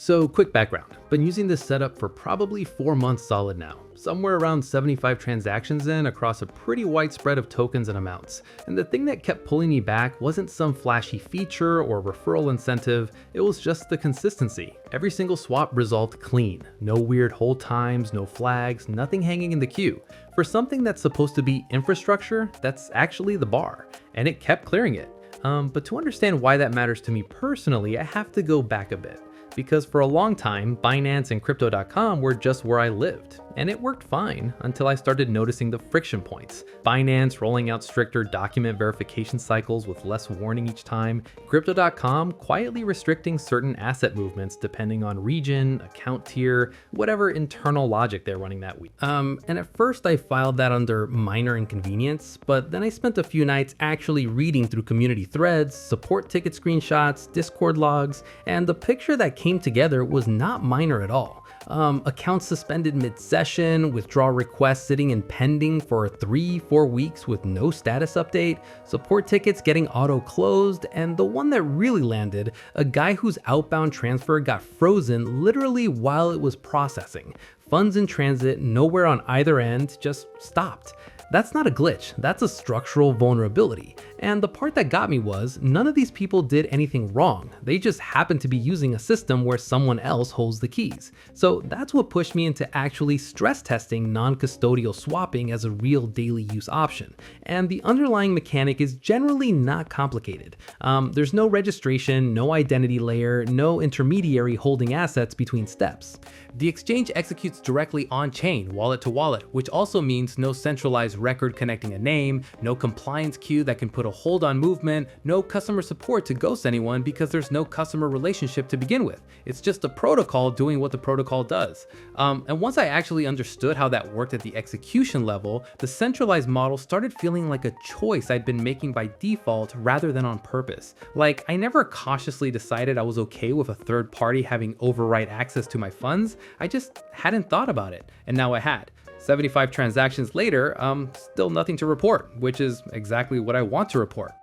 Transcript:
So quick background, been using this setup for probably 4 months solid now, somewhere around 75 transactions in across a pretty wide spread of tokens and amounts. And the thing that kept pulling me back wasn't some flashy feature or referral incentive, it was just the consistency. Every single swap resolved clean, no weird hold times, no flags, nothing hanging in the queue. For something that's supposed to be infrastructure, that's actually the bar, and it kept clearing it. But to understand why that matters to me personally, I have to go back a bit. Because for a long time, Binance and Crypto.com were just where I lived, and it worked fine until I started noticing the friction points. Binance rolling out stricter document verification cycles with less warning each time, Crypto.com quietly restricting certain asset movements depending on region, account tier, whatever internal logic they're running that week. And at first I filed that under minor inconvenience, but then I spent a few nights actually reading through community threads, support ticket screenshots, Discord logs, and the picture that came together was not minor at all. Accounts suspended mid-session, withdrawal requests sitting in pending for 3-4 weeks with no status update, support tickets getting auto-closed, and the one that really landed, a guy whose outbound transfer got frozen literally while it was processing. Funds in transit nowhere on either end, just stopped. That's not a glitch, that's a structural vulnerability. And the part that got me was, none of these people did anything wrong. They just happened to be using a system where someone else holds the keys. So that's what pushed me into actually stress testing non-custodial swapping as a real daily use option. And the underlying mechanic is generally not complicated. There's no registration, no identity layer, no intermediary holding assets between steps. The exchange executes directly on-chain, wallet to wallet, which also means no centralized record connecting a name, no compliance queue that can put a hold on movement, no customer support to ghost anyone because there's no customer relationship to begin with. It's just a protocol doing what the protocol does. And once I actually understood how that worked at the execution level, the centralized model started feeling like a choice I'd been making by default rather than on purpose. Like, I never cautiously decided I was okay with a third party having override access to my funds. I just hadn't thought about it, and now I had. 75 transactions later, still nothing to report, which is exactly what I want to report.